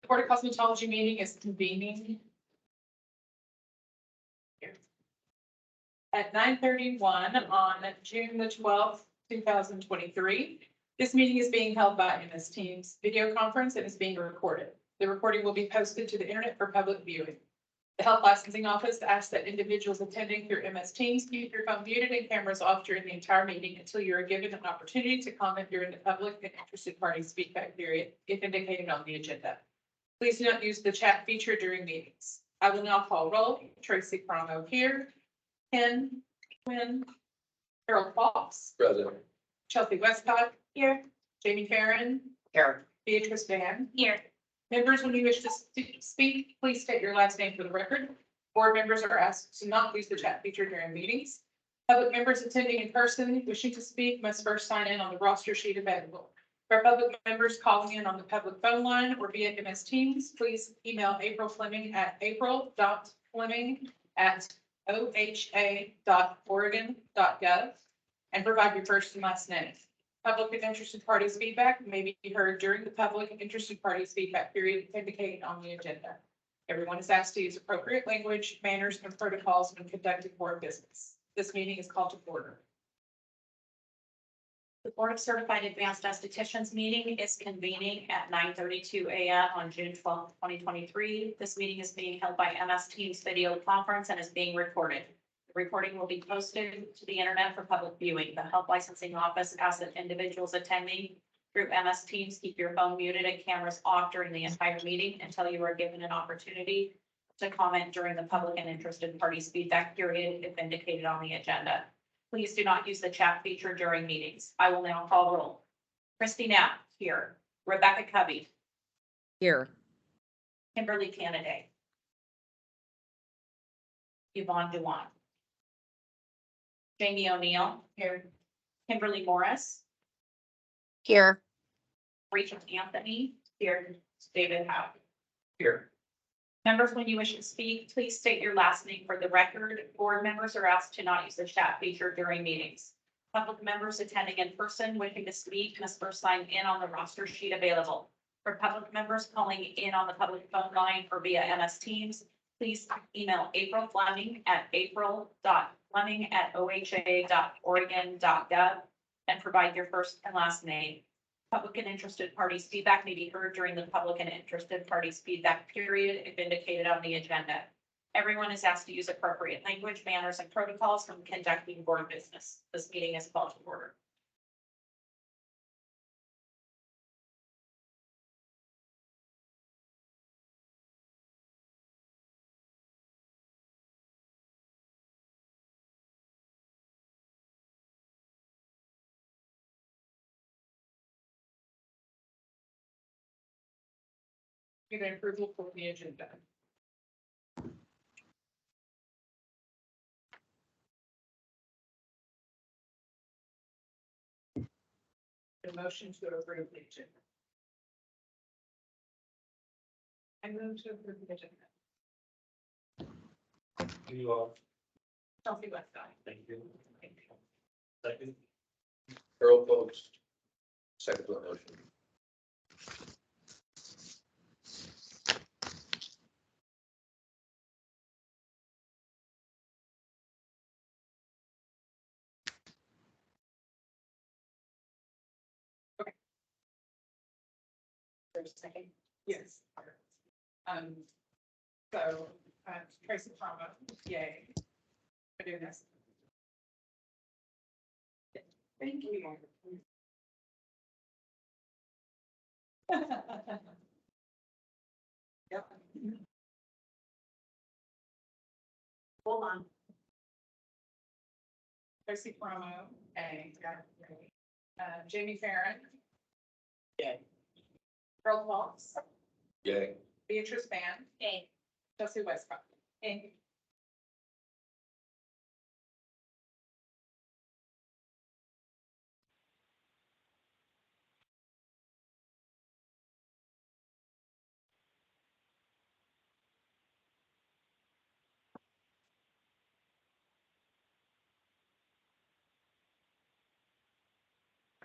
The Board of Cosmetology meeting is convening here at 9:31 on June the 12th, 2023. This meeting is being held by MS Teams video conference and is being recorded. The recording will be posted to the internet for public viewing. The Health Licensing Office asks that individuals attending through MS Teams keep your phone muted and cameras off during the entire meeting until you are given an opportunity to comment during the public and interested parties feedback period, if indicated on the agenda. Please do not use the chat feature during meetings. I will now call roll. Tracy Crono here. Ken Quinn. Harold Fox. Present. Chelsea Westcott. Here. Jamie Farren. Here. Beatrice Van. Here. Members, when you wish to speak, please state your last name for the record. Board members are asked to not use the chat feature during meetings. Public members attending in person wishing to speak must first sign in on the roster sheet available. For public members calling in on the public phone line or via MS Teams, please email April Fleming at april.fleming@oha.oregon.gov and provide your first and last name. Public and interested parties feedback may be heard during the public and interested parties feedback period indicated on the agenda. Everyone is asked to use appropriate language, manners, and protocols when conducting board business. This meeting is called to order. The Board of Certified Advanced Estheticians meeting is convening at 9:32 a.m. on June 12th, 2023. This meeting is being held by MS Teams video conference and is being recorded. The recording will be posted to the internet for public viewing. The Health Licensing Office asks that individuals attending through MS Teams keep your phone muted and cameras off during the entire meeting until you are given an opportunity to comment during the public and interested parties feedback period if indicated on the agenda. Please do not use the chat feature during meetings. I will now call roll. Christy Knapp, here. Rebecca Covey. Here. Kimberly Canaday. Yvonne Duwan. Jamie O'Neill. Here. Kimberly Morris. Here. Rachel Anthony. Here. David Howe. Here. Members, when you wish to speak, please state your last name for the record. Board members are asked to not use the chat feature during meetings. Public members attending in person wishing to speak must first sign in on the roster sheet available. For public members calling in on the public phone line or via MS Teams, please email April Fleming at april.fleming@oha.oregon.gov and provide your first and last name. Public and interested parties feedback may be heard during the public and interested parties feedback period if indicated on the agenda. Everyone is asked to use appropriate language, manners, and protocols when conducting board business. This meeting is called to order. Get an approval for the agenda. The motion to approve the agenda. I move to approve the agenda. You all. Chelsea Westcott. Thank you. Second. Earl Post. Second motion. There's a second. Yes. So, Tracy Crono, yay. For doing this. Thank you. Yep. Hold on. Tracy Crono, A. Jamie Farren. Yay. Earl Fox. Yay. Beatrice Van. A. Chelsea Westcott. A.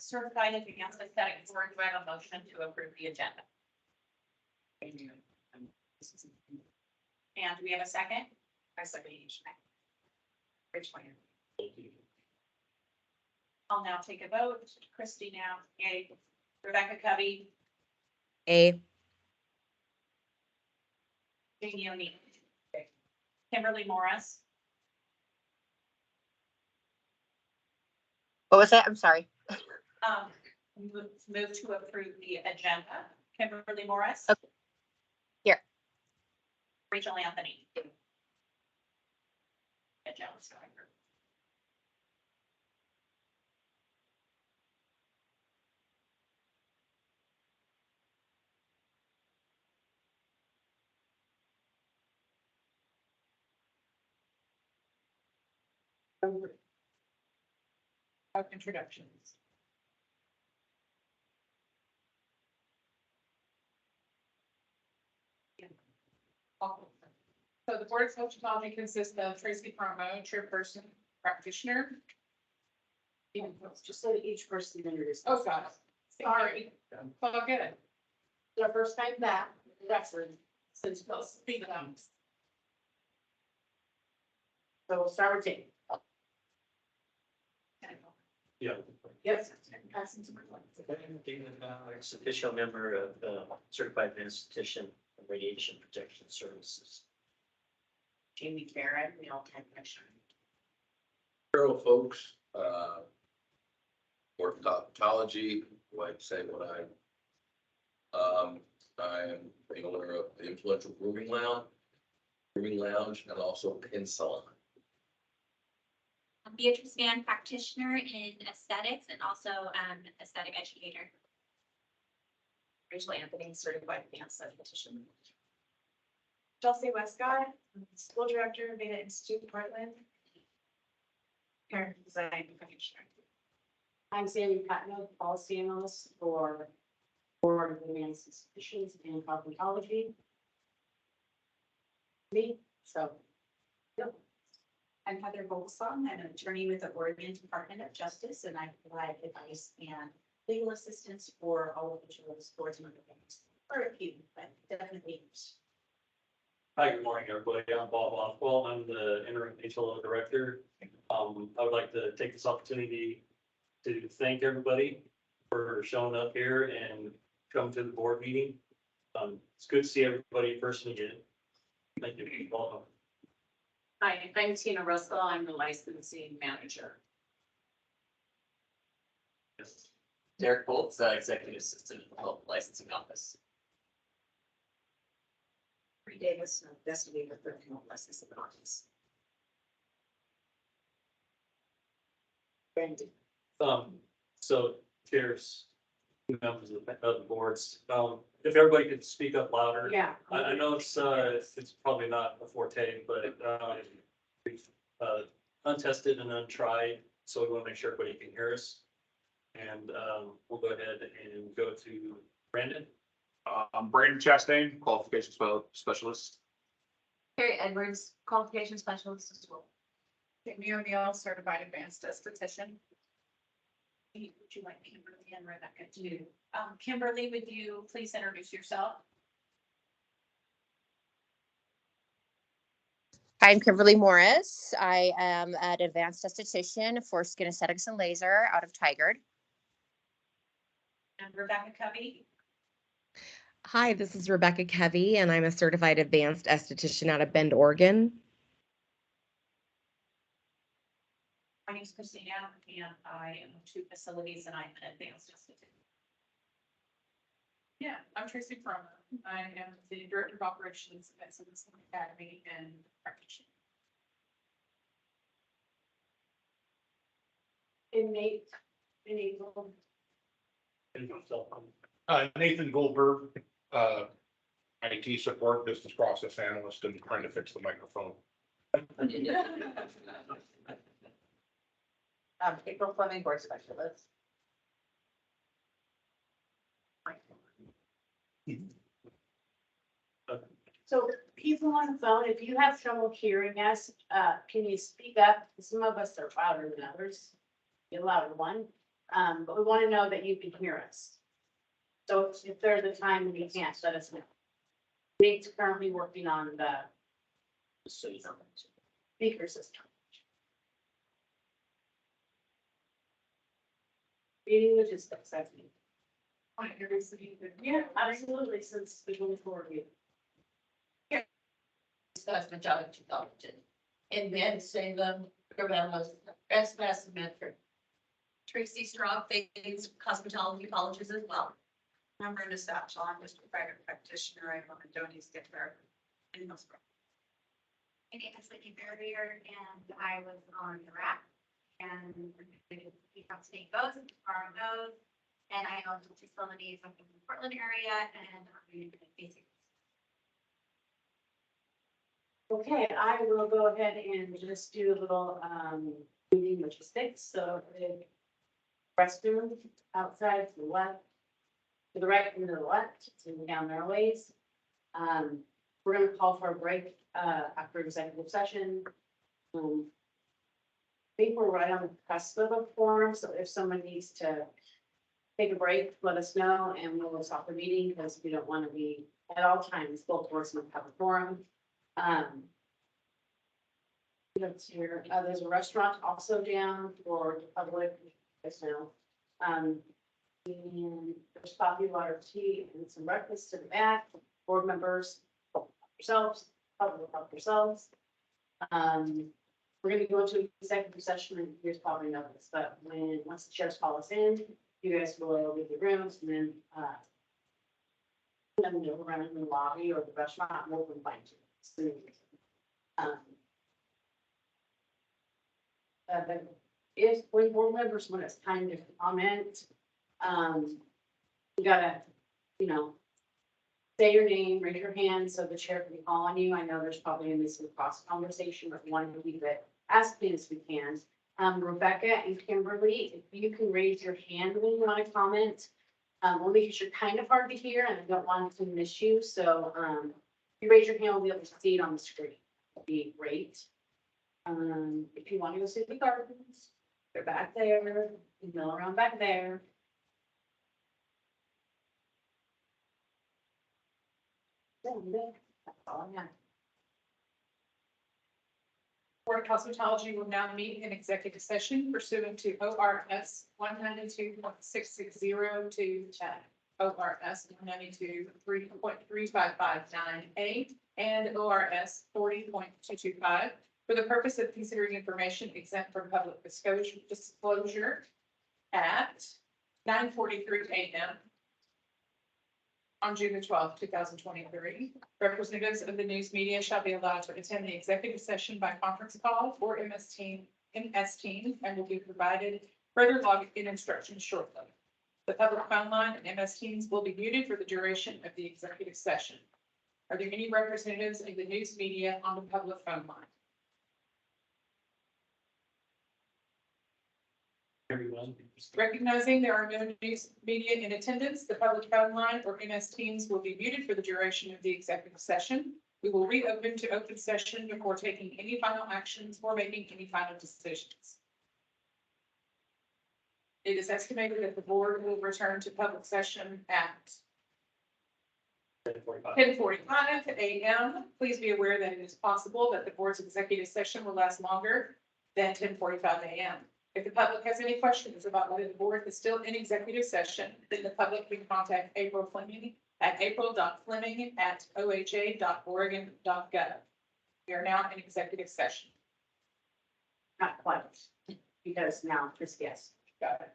Certified Advanced Aesthetic Board, do I have a motion to approve the agenda? And do we have a second? I second. Rachel. I'll now take a vote. Christie now, yay. Rebecca Covey, A. Jamie O'Neill. Kimberly Morris, What was that? I'm sorry. move to approve the agenda. Kimberly Morris. Okay. Here. Rachel Anthony. Agenda, sorry. Of introductions. So the Board of Health Technology consists of Tracy Promo, chairperson, practitioner. Just so that each person introduces. Oh, God, sorry. Oh, good. Their first time back, reference, since Well, speak up. so we'll start with Jane. Yeah. Yes. Official member of Certified Statistician of Radiation Protection Services. Jamie Barrett, male technician. Carol folks, orthodontology, like say what I am the owner of the influential grooming lounge, and also pin salon. Beatrice Van, practitioner in aesthetics and also aesthetic educator. Rachel Anthony, certified advanced statistician. Chelsea Westcott, school director, Beta Institute, Portland. Parent design practitioner. I'm Sandy Patno, policy analyst for Board of Advanced Statisticians in cosmetology. Me, so. I'm Heather Volkson. I'm an attorney with the Oregon Department of Justice, and I provide advice and legal assistance for all of the children's boards and other things. Or a few, but definitely. Hi, good morning, everybody. I'm Bob Oswald. I'm the interim HLO director. I would like to take this opportunity to thank everybody for showing up here and coming to the board meeting. It's good to see everybody in person again. Thank you. Welcome. Hi, I'm Tina Russell. I'm the licensing manager. Derek Boltz, executive assistant in the health licensing office. Bree Davis, investigator for criminal licensing office. Brandy. So chairs, members of the boards, if everybody could speak up louder. Yeah. I know it's probably not a forte, but, we've, untested and untried, so we want to make sure everybody can hear us. And, we'll go ahead and go to Brandon. Brandon Chastain, qualifications specialist. Carrie Edwards, qualification specialist as well. Jamie O'Neill, certified advanced esthetician. Would you like Kimberly and Rebecca to do? Kimberly, would you please introduce yourself? I'm Kimberly Morris. I am an advanced esthetician for skin aesthetics and laser out of Tigard. And Rebecca Covey? Hi, this is Rebecca Kevy, and I'm a certified advanced esthetician out of Bend, Oregon. My name is Christina, and I am two facilities, and I'm an advanced esthetician. Yeah, I'm Tracy Promo. I am the director of operations at Citizen Academy and practitioner. And Nate. And April. Nathan Goldberg, IT support, business process analyst, and trying to fix the microphone. April Fleming, board specialist. So people on the phone, if you have trouble hearing us, can you speak up? Some of us are louder than others. You're louder one, but we want to know that you can hear us. So if there's a time when you can't, let us know. Nate's currently working on the So you know. speaker system. Meeting logistics, I think. Yeah, absolutely, since the going forward. Discuss majority adopted. And then say them, Corvallis, estimate for Tracy Straub, Faith Cosmetology Colleges as well. I'm Brenda Satchel, I'm just a private practitioner, I'm a Doty's Gift Fair in Hillsborough. My name is Whitney Barrier and I was on the rack and we have state goes, our goes. And I own two facilities up in the Portland area and I'm basic. Okay, I will go ahead and just do a little, meeting logistics, so the restroom outside to the left, to the right and to the left, and down their ways. We're gonna call for a break, after executive session. I think we're right on the cusp of a forum, so if someone needs to take a break, let us know, and we'll stop the meeting, because we don't want to be at all times both boards must have a forum. Let's hear, there's a restaurant also down for the public, as know. And there's coffee, water, tea, and some breakfast to the back. Board members, help yourselves, help yourselves. We're gonna go into executive session, and you guys probably know this, but once the chairs call us in, you guys will leave the rooms, and then, we'll run in the lobby or the restaurant, and we'll invite you. But if, when board members, when it's time to comment, you gotta, say your name, raise your hand, so the chair can call on you. I know there's probably gonna be some cross conversation, but we want to keep it as clean as we can. Rebecca and Kimberly, if you can raise your hand when you want to comment, only because you're kind of hard to hear and I don't want to miss you, so, if you raise your hand, we'll be able to see it on the screen. That'd be great. If you want to go see the gardens, they're back there, you mill around back there. That's all I have. Board of Cosmetology will now meet in executive session pursuant to ORS 192.660 to ORS 192.3559A and ORS 40.225 for the purpose of considering information exempt from public disclosure at 9:43 a.m. on June the 12th, 2023. Representatives of the news media shall be allowed to attend the executive session by conference call or MS Teams and will be provided further login instructions shortly. The public phone line and MS Teams will be muted for the duration of the executive session. Are there any representatives of the news media on the public phone line? Everyone. Recognizing there are no news media in attendance, the public phone line or MS Teams will be muted for the duration of the executive session. We will reopen to open session before taking any final actions or making any final decisions. It is estimated that the board will return to public session at 10:45 a.m. Please be aware that it is possible that the board's executive session will last longer than 10:45 a.m. If the public has any questions about whether the board is still in executive session, then the public can contact April Fleming at april.fleming@oha.oregon.gov. We are now in executive session. Not quite, because now, just yes. Got it.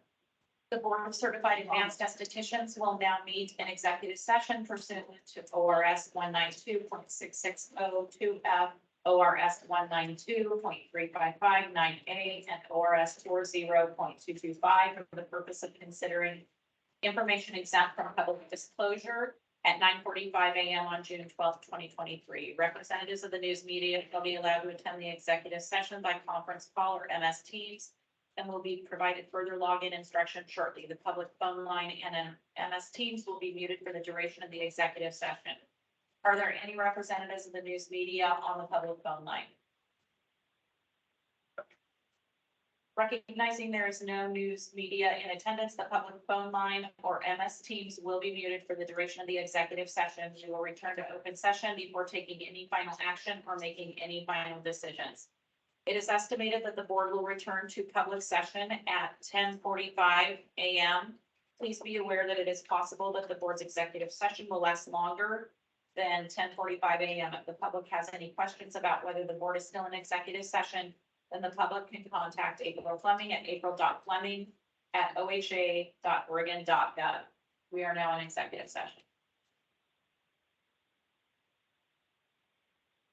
The Board of Certified Advanced Estheticians will now meet in executive session pursuant to ORS 192.6602F, ORS 192.3559A, and ORS 40.225 for the purpose of considering information exempt from public disclosure at 9:45 a.m. on June 12th, 2023. Representatives of the news media shall be allowed to attend the executive session by conference call or MS Teams and will be provided further login instructions shortly. The public phone line and MS Teams will be muted for the duration of the executive session. Are there any representatives of the news media on the public phone line? Recognizing there is no news media in attendance, the public phone line or MS Teams will be muted for the duration of the executive session. We will return to open session before taking any final action or making any final decisions. It is estimated that the board will return to public session at 10:45 a.m. Please be aware that it is possible that the board's executive session will last longer than 10:45 a.m. If the public has any questions about whether the board is still in executive session, then the public can contact April Fleming at april.fleming@oha.oregon.gov. We are now in executive session.